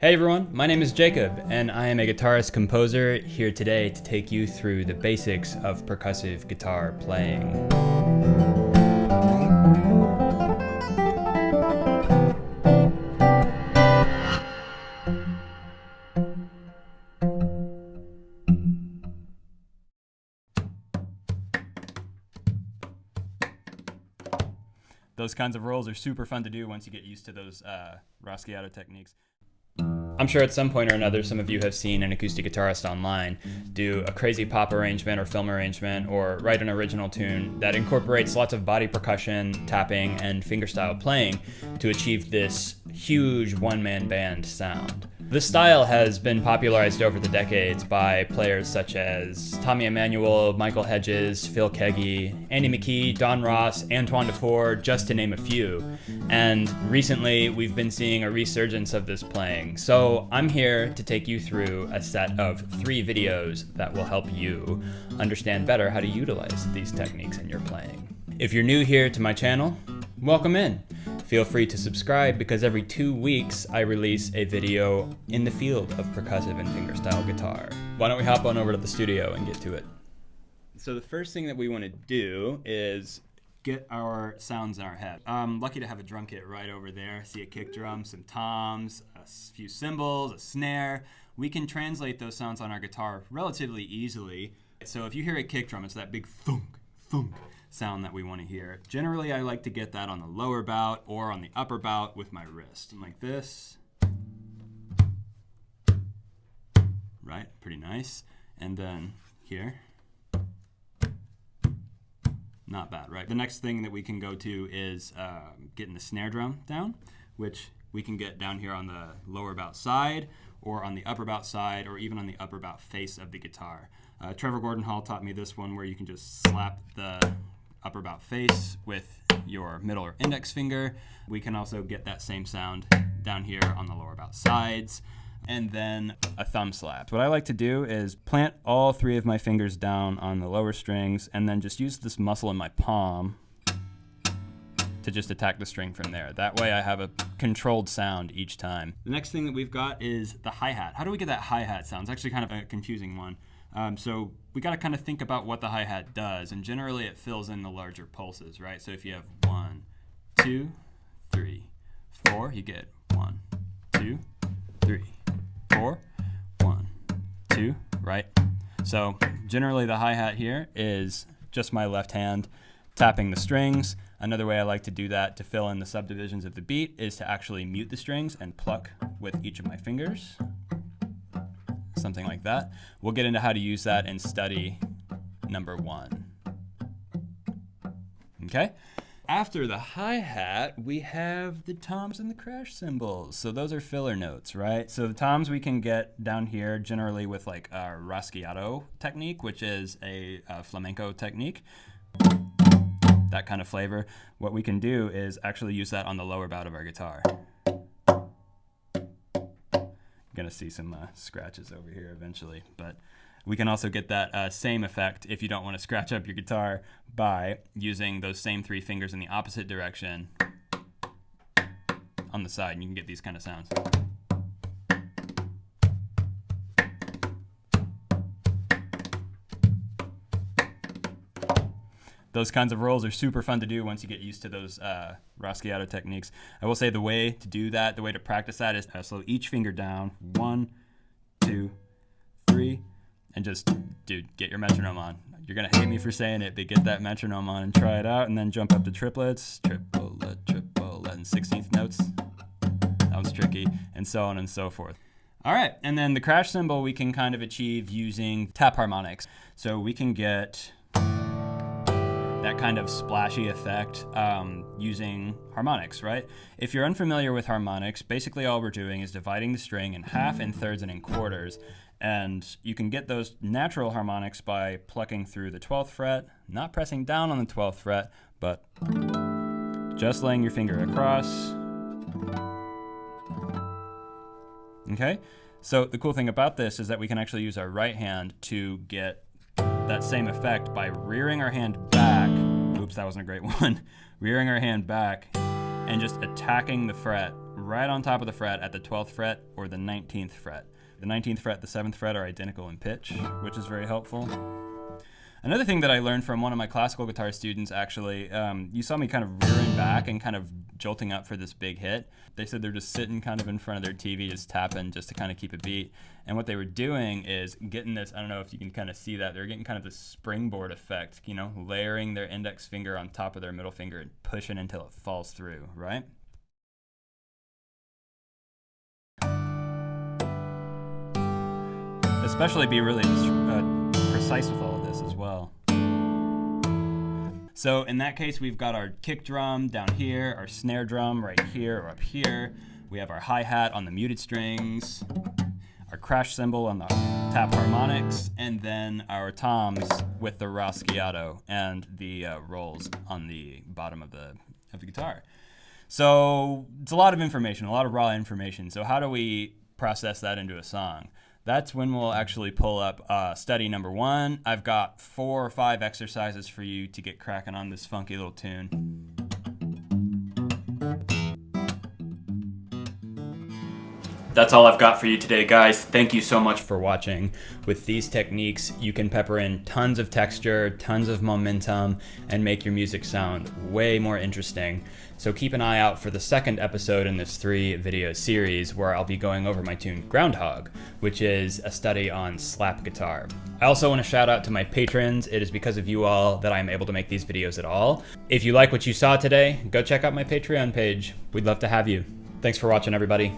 Hey everyone, my name is Jacob, and I am a guitarist composer here today to take you through the basics of percussive guitar playing. Those kinds of rolls are super fun to do once you get used to those raschiato techniques. I'm sure at some point or another some of you have seen an acoustic guitarist online do a crazy pop arrangement or film arrangement or write an original tune that incorporates lots of body percussion, tapping, and fingerstyle playing to achieve this huge one-man band sound. This style has been popularized over the decades by players such as Tommy Emmanuel, Michael Hedges, Phil Keaggy, Andy McKee, Don Ross, Antoine Dufour, just to name a few. And recently we've been seeing a resurgence of this playing. So I'm here to take you through a set of 3 videos that will help you understand better how to utilize these techniques in your playing. If you're new here to my channel, welcome in. Feel free to subscribe because every 2 weeks I release a video in the field of percussive and fingerstyle guitar. Why don't we hop on over to the studio and get to it? So the first thing that we want to do is get our sounds in our head. I'm lucky to have a drum kit right over there. See a kick drum, some toms, a few cymbals, a snare. We can translate those sounds on our guitar relatively easily. So if you hear a kick drum, it's that big thunk, thunk sound that we want to hear. Generally, I like to get that on the lower bout or on the upper bout with my wrist. Like this. Right, pretty nice. And then here. Not bad, right? The next thing that we can go to is getting the snare drum down, which we can get down here on the lower bout side or on the upper bout side or even on the upper bout face of the guitar. Trevor Gordon Hall taught me this one where you can just slap the upper bout face with your middle or index finger. We can also get that same sound down here on the lower bout sides. And then a thumb slap. What I like to do is plant all 3 of my fingers down on the lower strings and then just use this muscle in my palm to just attack the string from there. That way I have a controlled sound each time. The next thing that we've got is the hi-hat. How do we get that hi-hat sound? It's actually kind of a confusing one. So we got to kind of think about what the hi-hat does, and generally it fills in the larger pulses, right? So if you have 1, 2, 3, 4, you get 1, 2, 3, 4, 1, 2, right? So generally the hi-hat here is just my left hand tapping the strings. Another way I like to do that to fill in the subdivisions of the beat is to actually mute the strings and pluck with each of my fingers. Something like that. We'll get into how to use that in study number 1. Okay? After the hi-hat, we have the toms and the crash cymbals. So those are filler notes, right? So the toms we can get down here generally with like a raschiato technique, which is a flamenco technique. That kind of flavor. What we can do is actually use that on the lower bout of our guitar. Gonna see some scratches over here eventually, but we can also get that same effect if you don't want to scratch up your guitar by using those same 3 fingers in the opposite direction on the side, and you can get these kind of sounds. Those kinds of rolls are super fun to do once you get used to those raschiato techniques. I will say the way to do that, the way to practice that is slow each finger down. 1, 2, 3, and just, dude, get your metronome on. You're gonna hate me for saying it, but get that metronome on and try it out, and then jump up to triplets, triplet, and 16th notes. That one's tricky, and so on and so forth. All right, and then the crash cymbal we can kind of achieve using tap harmonics. So we can get that kind of splashy effect using harmonics, right? If you're unfamiliar with harmonics, basically all we're doing is dividing the string in half, in thirds, and in quarters. And you can get those natural harmonics by plucking through the 12th fret, not pressing down on the 12th fret, but just laying your finger across. Okay? So the cool thing about this is that we can actually use our right hand to get that same effect by rearing our hand back. Oops, that wasn't a great one. Rearing our hand back and just attacking the fret right on top of the fret at the 12th fret or the 19th fret. The 19th fret, the 7th fret are identical in pitch, which is very helpful. Another thing that I learned from one of my classical guitar students, actually, you saw me kind of rearing back and kind of jolting up for this big hit. They said they're just sitting kind of in front of their TV, just tapping just to kind of keep a beat. And what they were doing is getting this, I don't know if you can kind of see that, they're getting kind of this springboard effect, you know, layering their index finger on top of their middle finger and pushing until it falls through, right? Especially be really precise with all of this as well. So in that case, we've got our kick drum down here, our snare drum right here or up here. We have our hi-hat on the muted strings, our crash cymbal on the tap harmonics, and then our toms with the raschiato and the rolls on the bottom of the guitar. So it's a lot of information, a lot of raw information. So how do we process that into a song? That's when we'll actually pull up study number 1. I've got 4 or 5 exercises for you to get cracking on this funky little tune. That's all I've got for you today, guys. Thank you so much for watching. With these techniques, you can pepper in tons of texture, tons of momentum, and make your music sound way more interesting. So keep an eye out for the second episode in this 3-video series where I'll be going over my tune Groundhog, which is a study on slap guitar. I also want to shout out to my patrons. It is because of you all that I'm able to make these videos at all. If you like what you saw today, go check out my Patreon page. We'd love to have you. Thanks for watching, everybody.